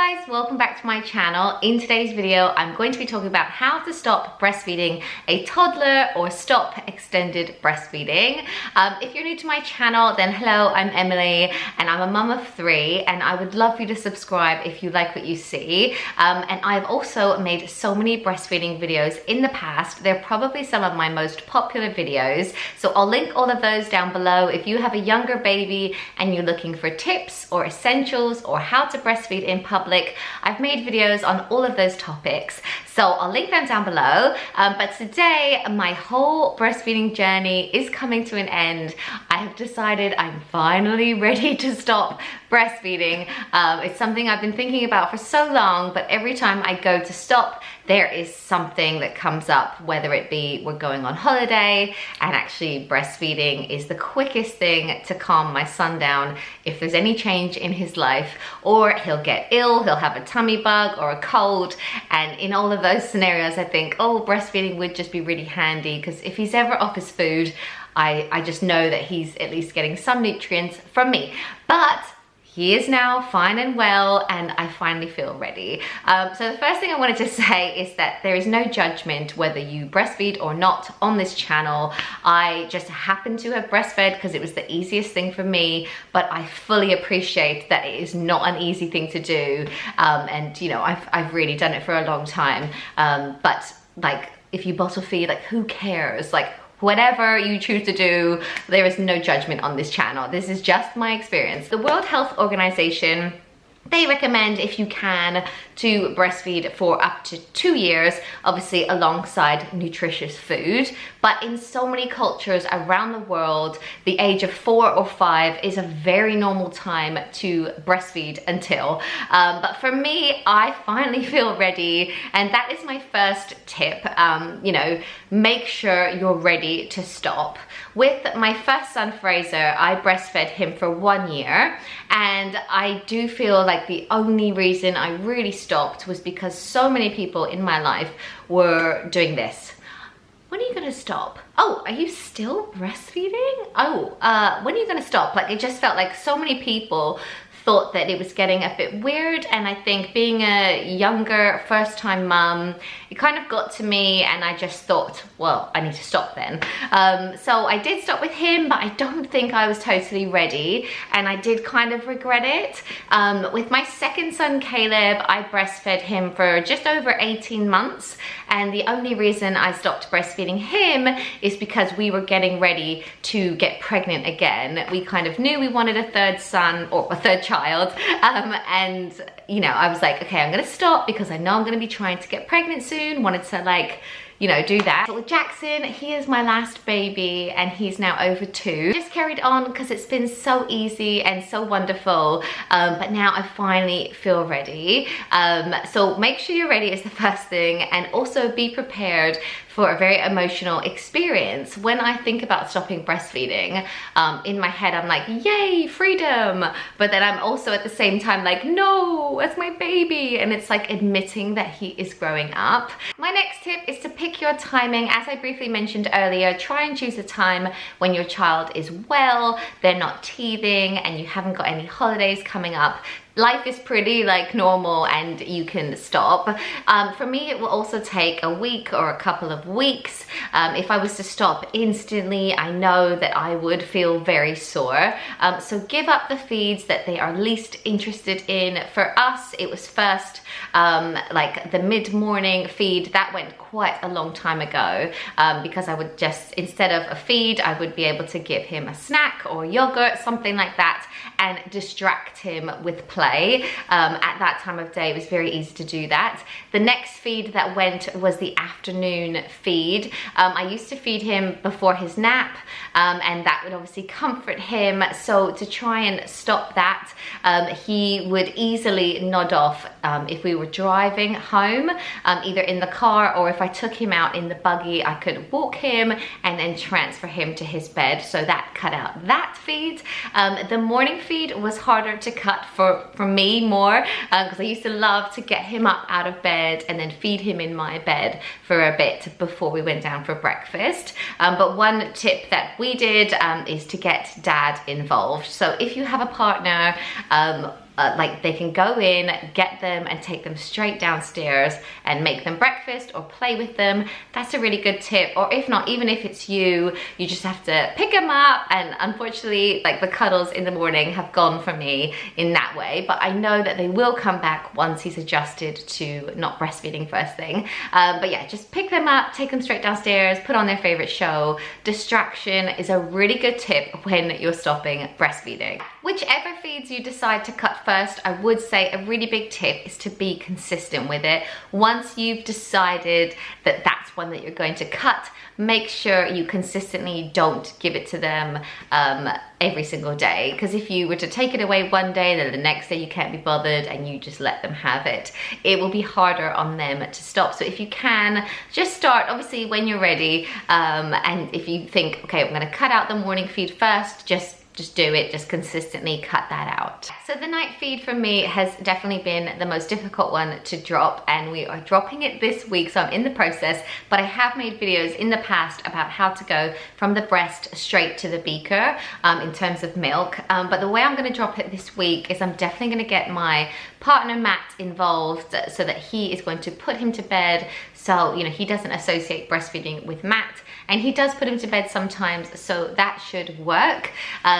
guys, welcome back to my channel. In today's video, I'm going to be talking about how to stop breastfeeding a toddler or stop extended breastfeeding. If you're new to my channel, then hello, I'm Emily and I'm a mum of 3 and I would love for you to subscribe if you like what you see. And I've also made so many breastfeeding videos in the past. They're probably some of my most popular videos. So I'll link all of those down below if you have a younger baby and you're looking for tips or essentials or how to breastfeed in public. I've made videos on all of those topics, so I'll link them down below. But today my whole breastfeeding journey is coming to an end. I have decided I'm finally ready to stop breastfeeding. It's something I've been thinking about for so long, but every time I go to stop, there is something that comes up, whether it be we're going on holiday, and actually breastfeeding is the quickest thing to calm my son down if there's any change in his life, or he'll get ill, he'll have a tummy bug or a cold. And in all of those scenarios, I think, oh, breastfeeding would just be really handy, because if he's ever off his food, I just know that he's at least getting some nutrients from me. But he is now fine and well, and I finally feel ready. So the first thing I wanted to say is that there is no judgment whether you breastfeed or not on this channel. I just happened to have breastfed because it was the easiest thing for me, but I fully appreciate that it is not an easy thing to do. And you know, I've really done it for a long time. But like, if you bottle feed, like, who cares? Like, whatever you choose to do, there is no judgment on this channel. This is just my experience. The World Health Organization, they recommend, if you can, to breastfeed for up to 2 years, obviously alongside nutritious food. But in so many cultures around the world, the age of 4 or 5 is a very normal time to breastfeed until. But for me, I finally feel ready, and that is my first tip. You know, make sure you're ready to stop. With my first son, Fraser, I breastfed him for 1 year, and I do feel like the only reason I really stopped was because so many people in my life were doing this. When are you gonna stop? Oh, are you still breastfeeding? Oh, when are you gonna stop? Like, it just felt like so many people thought that it was getting a bit weird. And I think being a younger first-time mum, it kind of got to me, and I just thought, well, I need to stop then. So I did stop with him, but I don't think I was totally ready, and I did kind of regret it. With my second son, Caleb, I breastfed him for just over 18 months, and the only reason I stopped breastfeeding him is because we were getting ready to get pregnant again. We kind of knew we wanted a third son, or a third child, and you know, I was like, okay, I'm gonna stop because I know I'm gonna be trying to get pregnant soon. Wanted to, like, you know, do that. But with Jackson, he is my last baby and he's now over 2. Just carried on because it's been so easy and so wonderful. But now I finally feel ready. So make sure you're ready is the first thing, and also be prepared for a very emotional experience. When I think about stopping breastfeeding, in my head I'm like, yay, freedom. But then I'm also at the same time like, no, that's my baby. And it's like admitting that he is growing up. My next tip is to pick your timing. As I briefly mentioned earlier, try and choose a time when your child is well, they're not teething, and you haven't got any holidays coming up. Life is pretty like normal and you can stop. For me, it will also take a week or a couple of weeks. If I was to stop instantly, I know that I would feel very sore. So give up the feeds that they are least interested in. For us, it was first like the mid-morning feed. That went quite a long time ago, because I would just, instead of a feed, I would be able to give him a snack or yogurt, something like that, and distract him with play. At that time of day, it was very easy to do that. The next feed that went was the afternoon feed. I used to feed him before his nap, and that would obviously comfort him. So to try and stop that, he would easily nod off if we were driving home, either in the car, or if I took him out in the buggy, I could walk him and then transfer him to his bed. So that cut out that feed. The morning feed was harder to cut for me more, because I used to love to get him up out of bed and then feed him in my bed for a bit before we went down for breakfast. But one tip that we did is to get dad involved. So if you have a partner, like they can go in, get them and take them straight downstairs and make them breakfast or play with them. That's a really good tip. Or if not, even if it's you just have to pick them up. And unfortunately, like the cuddles in the morning have gone for me in that way, but I know that they will come back once he's adjusted to not breastfeeding first thing. But yeah, just pick them up, take them straight downstairs, put on their favorite show. Distraction is a really good tip when you're stopping breastfeeding. Whichever feeds you decide to cut first, I would say a really big tip is to be consistent with it. Once you've decided that that's one that you're going to cut, make sure you consistently don't give it to them every single day, because if you were to take it away one day, then the next day you can't be bothered and you just let them have it, it will be harder on them to stop. So if you can, just start obviously when you're ready, and if you think, okay, I'm going to cut out the morning feed first, just do it, just consistently cut that out. So the night feed for me has definitely been the most difficult one to drop, and we are dropping it this week, so I'm in the process, but I have made videos in the past about how to go from the breast straight to the beaker in terms of milk, but the way I'm gonna drop it this week is I'm definitely gonna get my partner Matt involved so that he is going to put him to bed, so you know he doesn't associate breastfeeding with Matt, and he does put him to bed sometimes, so that should work.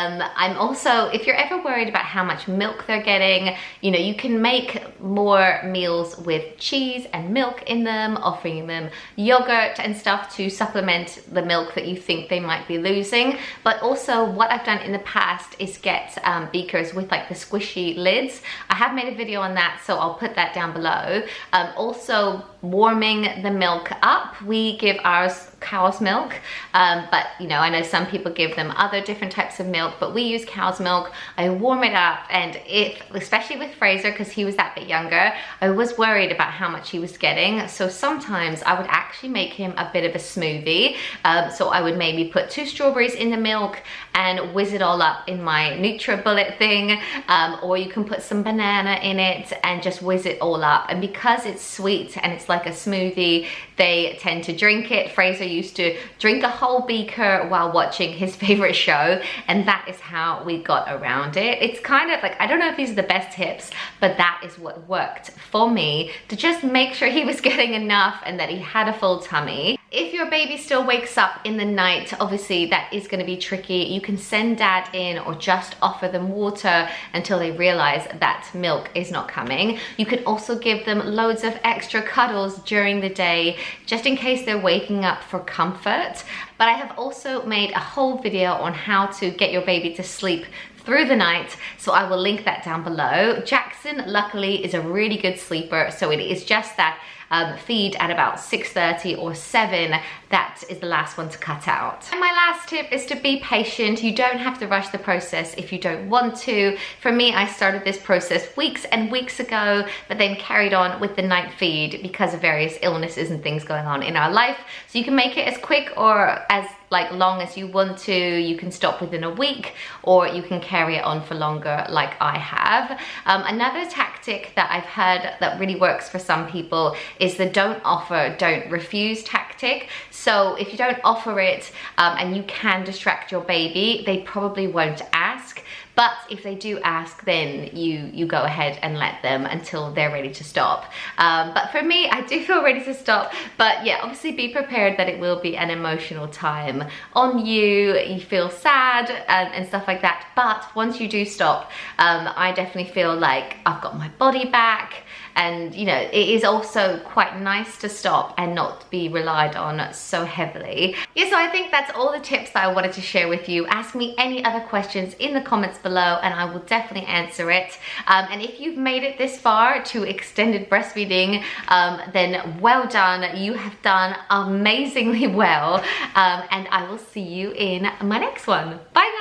I'm also, if you're ever worried about how much milk they're getting, you know, you can make more meals with cheese and milk in them, offering them yogurt and stuff to supplement the milk that you think they might be losing. But also what I've done in the past is get beakers with like the squishy lids. I have made a video on that, so I'll put that down below. Also warming the milk up. We give ours cow's milk, but you know, I know some people give them other different types of milk, but we use cow's milk. I warm it up, and especially with Fraser, because he was that bit younger, I was worried about how much he was getting, so sometimes I would actually make him a bit of a smoothie. So I would maybe put 2 strawberries in the milk and whiz it all up in my NutriBullet thing, or you can put some banana in it and just whiz it all up, and because it's sweet and it's like a smoothie, they tend to drink it. Fraser used to drink a whole beaker while watching his favorite show, and that is how we got around it. It's kind of like, I don't know if these are the best tips, but that is what worked for me to just make sure he was getting enough and that he had a full tummy. If your baby still wakes up in the night, obviously that is going to be tricky. You can send dad in or just offer them water until they realize that milk is not coming. You can also give them loads of extra cuddles during the day, just in case they're waking up for comfort. But I have also made a whole video on how to get your baby to sleep through the night, so I will link that down below. Jackson luckily is a really good sleeper, so it is just that feed at about 6:30 or 7, that is the last one to cut out. And my last tip is to be patient. You don't have to rush the process if you don't want to. For me, I started this process weeks and weeks ago, but then carried on with the night feed because of various illnesses and things going on in our life. So you can make it as quick or as long as you want to. You can stop within a week, or you can carry it on for longer like I have. Another tactic that I've heard that really works for some people is the don't offer, don't refuse tactic. So if you don't offer it and you can distract your baby, they probably won't ask. But if they do ask, then you go ahead and let them until they're ready to stop. But for me, I do feel ready to stop. But yeah, obviously be prepared that it will be an emotional time on you. You feel sad and stuff like that. But once you do stop, I definitely feel like I've got my body back. And you know, it is also quite nice to stop and not be relied on so heavily. Yeah, so I think that's all the tips that I wanted to share with you. Ask me any other questions in the comments below and I will definitely answer it. And if you've made it this far to extended breastfeeding, then well done. You have done amazingly well. And I will see you in my next one. Bye.